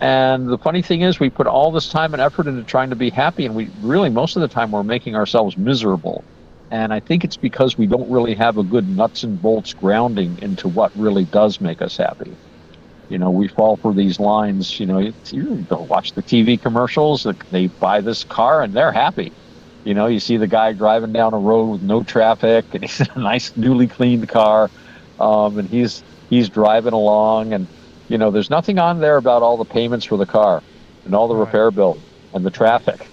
And the funny thing is, we put all this time and effort into trying to be happy, and we really, most of the time, we're making ourselves miserable. And I think it's because we don't really have a good nuts and bolts grounding into what really does make us happy. We fall for these lines. You go watch the TV commercials. They buy this car and they're happy. You see the guy driving down a road with no traffic, and he's in a nice, newly cleaned car, and he's driving along, and there's nothing on there about all the payments for the car, and all the repair bills, and the traffic,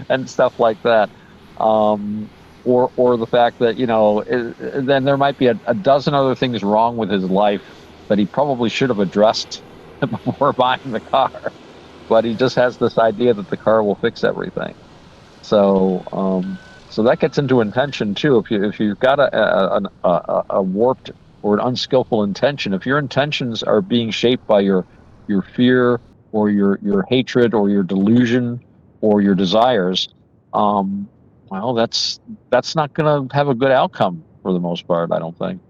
and stuff like that, or the fact that then there might be a dozen other things wrong with his life that he probably should have addressed before buying the car, but he just has this idea that the car will fix everything. So that gets into intention too. If you've got a warped or an unskillful intention, if your intentions are being shaped by your fear or your hatred or your delusion or your desires, well, that's not going to have a good outcome for the most part, I don't think.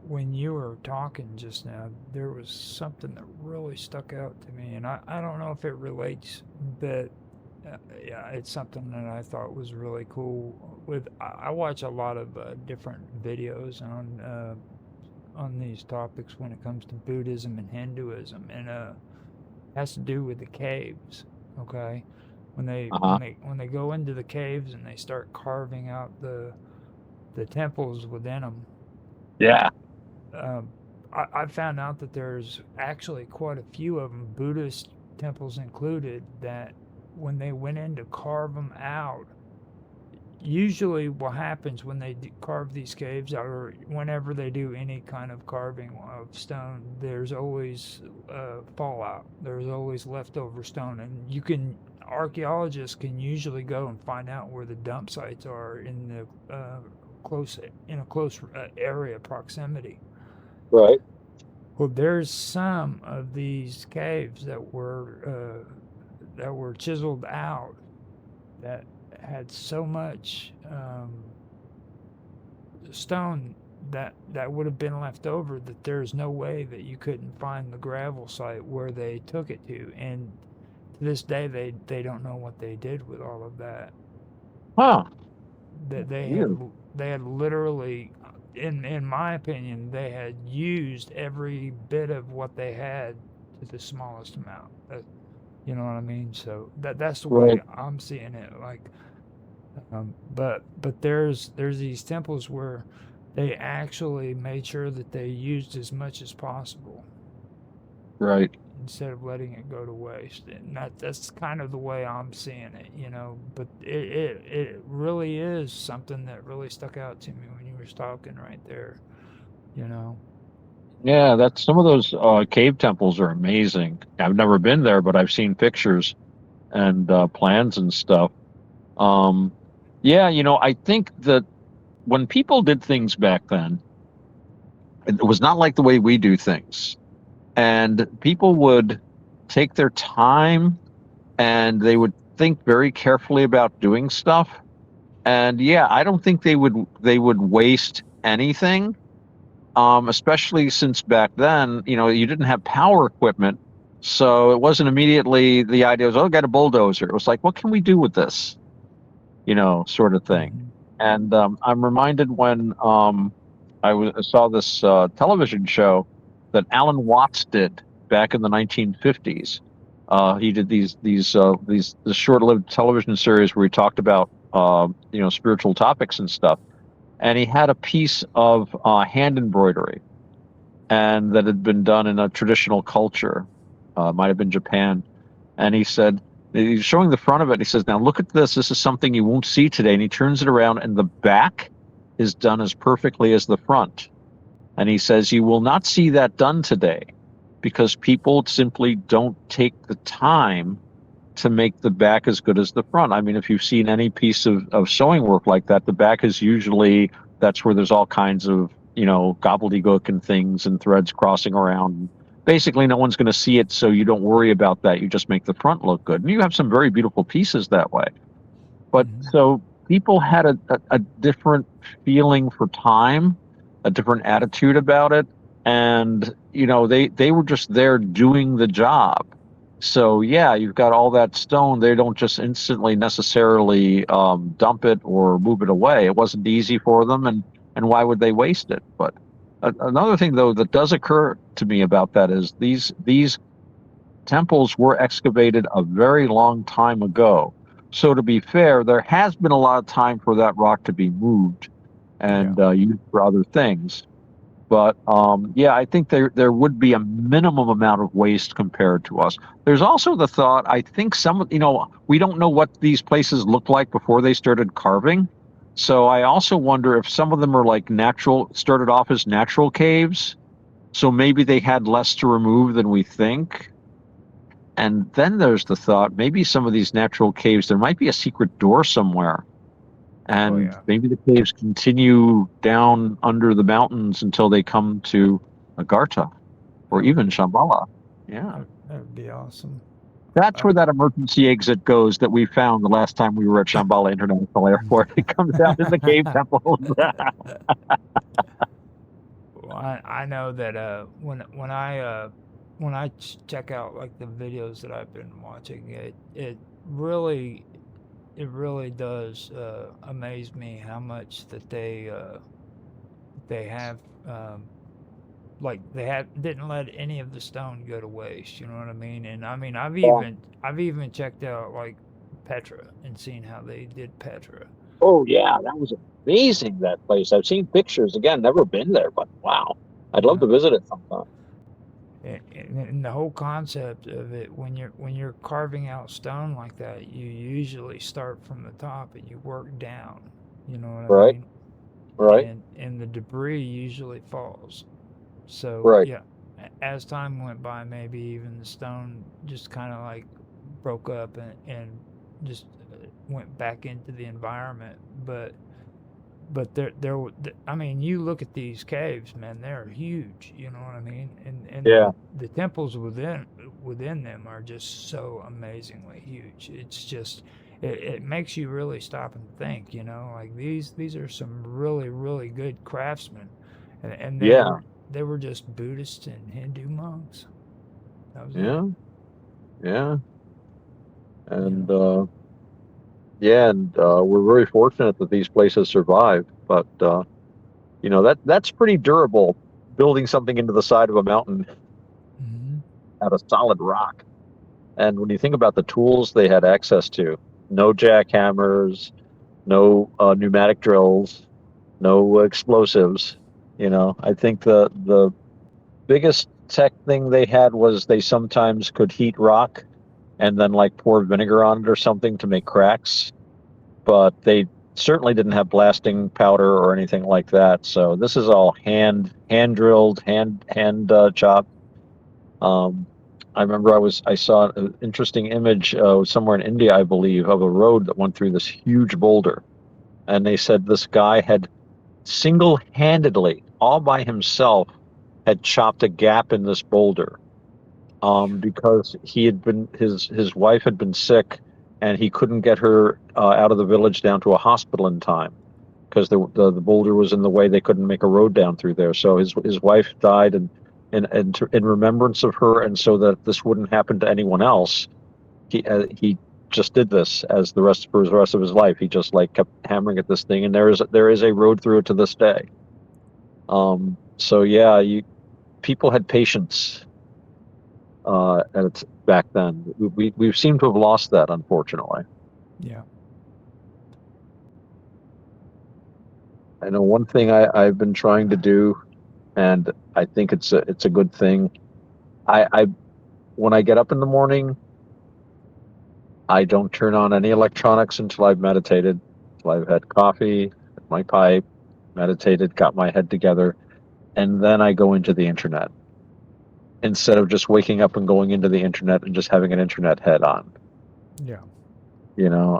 When you were talking just now, there was something that really stuck out to me, and I don't know if it relates, but yeah, it's something that I thought was really cool. I watch a lot of different videos on these topics when it comes to Buddhism and Hinduism, and it has to do with the caves. Okay, when they go into the caves and they start carving out the temples within them. Yeah. I found out that there's actually quite a few of them, Buddhist temples included, that when they went in to carve them out, usually what happens when they carve these caves out, or whenever they do any kind of carving of stone, there's always fallout. There's always leftover stone, and archaeologists can usually go and find out where the dump sites are in a close area proximity. Right. Well, there's some of these caves that were chiseled out that had so much stone that would have been left over that there's no way that you couldn't find the gravel site where they took it to. And to this day, they don't know what they did with all of that. Huh. That they had literally, in my opinion, they had used every bit of what they had to the smallest amount. You know what I mean? So that's the way I'm seeing it. Like, but there's these temples where they actually made sure that they used as much as possible. Right. Instead of letting it go to waste. And that's kind of the way I'm seeing it, but it really is something that really stuck out to me when you were talking right there, Yeah, that's some of those cave temples are amazing. I've never been there, but I've seen pictures and plans and stuff. Yeah, I think that when people did things back then, it was not like the way we do things. And people would take their time and they would think very carefully about doing stuff. And yeah, I don't think they would waste anything, especially since back then, you didn't have power equipment. So it wasn't immediately the idea was, get a bulldozer. It was like, what can we do with this? Sort of thing. And I'm reminded when I saw this television show that Alan Watts did back in the 1950s. He did these short-lived television series where he talked about spiritual topics and stuff. And he had a piece of hand embroidery, and that had been done in a traditional culture, might have been Japan. And he said, he's showing the front of it. And he says, "Now look at this. This is something you won't see today." And he turns it around, and the back is done as perfectly as the front. And he says, "You will not see that done today because people simply don't take the time to make the back as good as the front." I mean, if you've seen any piece of sewing work like that, the back is usually, that's where there's all kinds of, gobbledygook and things and threads crossing around. Basically, no one's going to see it, so you don't worry about that. You just make the front look good. And you have some very beautiful pieces that way. But so people had a different feeling for time, a different attitude about it. and they were just there doing the job. So yeah, you've got all that stone. They don't just instantly necessarily dump it or move it away. It wasn't easy for them, and why would they waste it? But another thing though that does occur to me about that is these temples were excavated a very long time ago. So to be fair, there has been a lot of time for that rock to be moved and used for other things. But yeah, I think there would be a minimum amount of waste compared to us. There's also the thought, I think we don't know what these places looked like before they started carving. So I also wonder if some of them are like started off as natural caves. So maybe they had less to remove than we think. And then there's the thought, maybe some of these natural caves, there might be a secret door somewhere. And maybe the caves continue down under the mountains until they come to Agartha or even Shambhala. Yeah. That would be awesome. That's where that emergency exit goes that we found the last time we were at Shambhala International Airport. It comes out in the cave temples. Well, I know that when I check out like the videos that I've been watching, it really does amaze me how much that they have like didn't let any of the stone go to waste. You know what I mean? And I mean I've even checked out like Petra and seen how they did Petra. Oh yeah, that was amazing, that place. I've seen pictures. Again, never been there, but wow. I'd love to visit it sometime. And the whole concept of it, when you're carving out stone like that, you usually start from the top and you work down. You know what I mean? Right. And the debris usually falls. So Right. yeah, as time went by, maybe even the stone just kind of like broke up and just went back into the environment. But I mean, you look at these caves, man, they're huge. You know what I mean? And Yeah. the temples within them are just so amazingly huge. It's just it makes you really stop and think. You know, like these are some really good craftsmen, and Yeah. they were just Buddhist and Hindu monks. That was Yeah. it. Yeah. You And we're very fortunate that these places survive. But that's pretty durable, building something into the side of a mountain know. out of solid rock. And when you think about the tools they had access to, no jackhammers, no pneumatic drills, no explosives. I think the biggest tech thing they had was they sometimes could heat rock and then like pour vinegar on it or something to make cracks, but they certainly didn't have blasting powder or anything like that. So this is all hand drilled, hand chopped. I remember I saw an interesting image somewhere in India, I believe, of a road that went through this huge boulder, and they said this guy had single-handedly, all by himself, had chopped a gap in this boulder, because his wife had been sick, and he couldn't get her out of the village down to a hospital in time because the boulder was in the way. They couldn't make a road down through there. So his wife died, and in remembrance of her, and so that this wouldn't happen to anyone else, he just did this as the rest of his life. He just like kept hammering at this thing, and there is a road through it to this day. So yeah, people had patience back then. We seem to have lost that, unfortunately. Yeah. I know one thing I've been trying to do, and I think it's a good thing. I when I get up in the morning, I don't turn on any electronics until I've meditated, until I've had coffee, my pipe, meditated, got my head together, and then I go into the internet instead of just waking up and going into the internet and just having an internet head on. Yeah.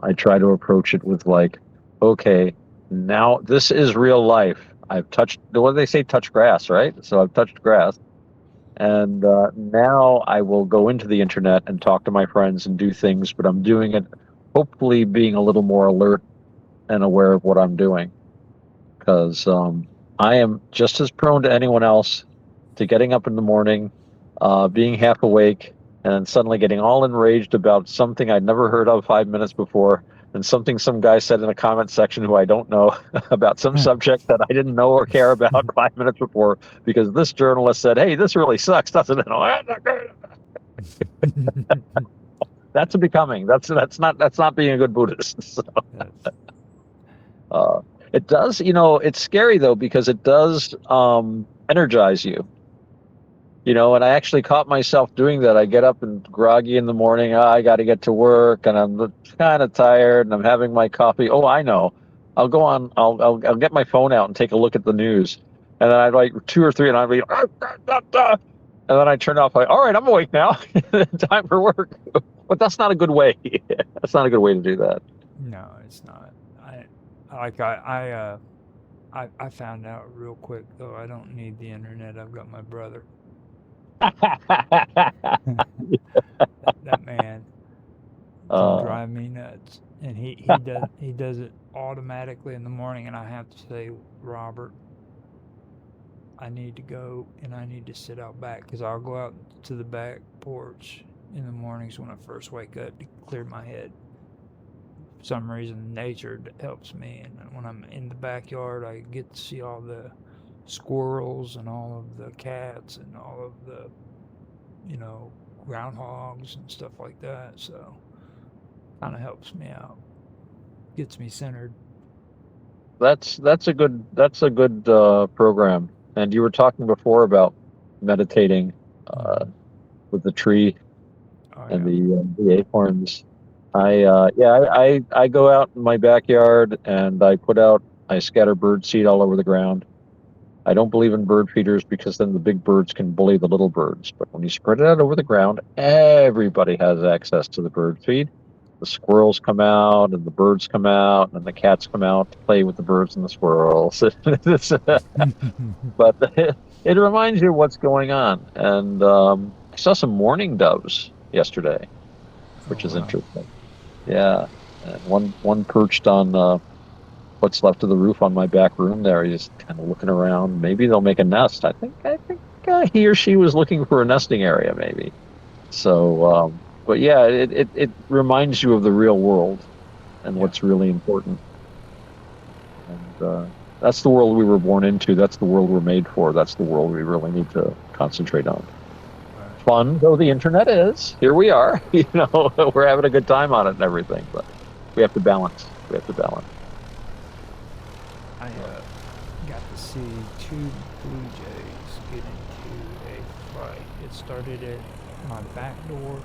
I try to approach it with like, okay, now this is real life. I've touched, what do they say, touch grass, right? So I've touched grass. And now I will go into the internet and talk to my friends and do things, but I'm doing it hopefully being a little more alert and aware of what I'm doing, because I am just as prone to anyone else. to getting up in the morning, being half awake, and then suddenly getting all enraged about something I'd never heard of 5 minutes before, and something some guy said in a comment section who I don't know about some subject that I didn't know or care about 5 minutes before, because this journalist said, "Hey, this really sucks, doesn't it?" That's a becoming. That's not being a good Buddhist. So, it does, it's scary though, because it does energize you. And I actually caught myself doing that. I get up and groggy in the morning. I got to get to work, and I'm kind of tired, and I'm having my coffee. Oh, I know. I'll go on. I'll get my phone out and take a look at the news, and then I like 2 or 3, and I'll be, and then I turn off. Like, all right, I'm awake now. Time for work. But that's not a good way. That's not a good way to do that. No, it's not. I found out real quick though. I don't need the internet. I've got my brother. That man can drive me nuts, and he does it automatically in the morning. And I have to say, Robert, I need to go and I need to sit out back, because I'll go out to the back porch in the mornings when I first wake up to clear my head. For some reason, nature helps me, and when I'm in the backyard, I get to see all the squirrels and all of the cats and all of the, groundhogs and stuff like that. So, kind of helps me out, gets me centered. That's a good program. And you were talking before about meditating with the tree and the acorns. I go out in my backyard and I scatter bird seed all over the ground. I don't believe in bird feeders, because then the big birds can bully the little birds. But when you spread it out over the ground, everybody has access to the bird feed. The squirrels come out, and the birds come out, and the cats come out to play with the birds and the squirrels. But it reminds you of what's going on. And I saw some mourning doves yesterday, which is interesting. Yeah, and one perched on what's left of the roof on my back room there. He's kind of looking around. Maybe they'll make a nest. I think he or she was looking for a nesting area, maybe. So, but yeah, it reminds you of the real world and what's really important. And that's the world we were born into. That's the world we're made for. That's the world we really need to concentrate on. Fun though the internet is, here we are. We're having a good time on it and everything, but we have to balance. I got to see 2 blue jays get into a fight. It started at my back door,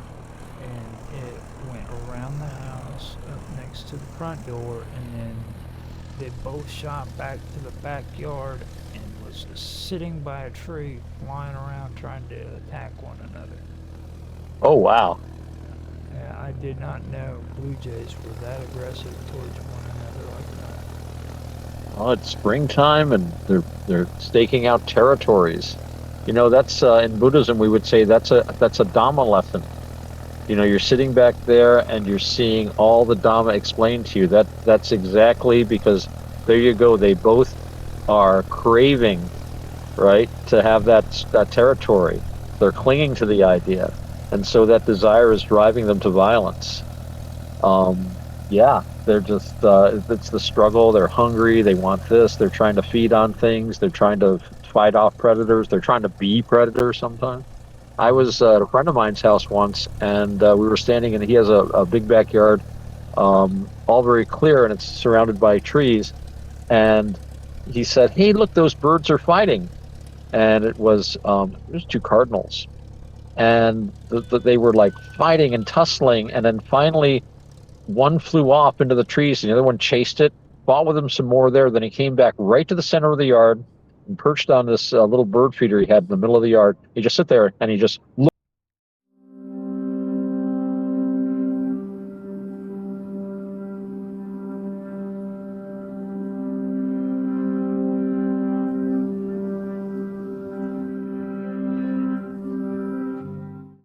and it went around the house up next to the front door, and then they both shot back to the backyard and was sitting by a tree, flying around trying to attack one another. Oh, wow. Yeah, I did not know blue jays were that aggressive towards one another like that. Well, it's springtime, and they're staking out territories. That's in Buddhism we would say that's a Dhamma lesson. You're sitting back there and you're seeing all the Dhamma explained to you. That's exactly, because there you go. They both are craving, right, to have that territory. They're clinging to the idea, and so that desire is driving them to violence. They're just, it's the struggle. They're hungry. They want this. They're trying to feed on things. They're trying to fight off predators. They're trying to be predators sometimes. I was at a friend of mine's house once, and we were standing, and he has a big backyard, all very clear, and it's surrounded by trees. And he said, "Hey, look, those birds are fighting." And it was 2 cardinals. And they were like fighting and tussling, and then finally one flew off into the trees, and the other one chased it, fought with him some more there. Then he came back right to the center of the yard and perched on this little bird feeder he had in the middle of the yard. He just sit there and he just looked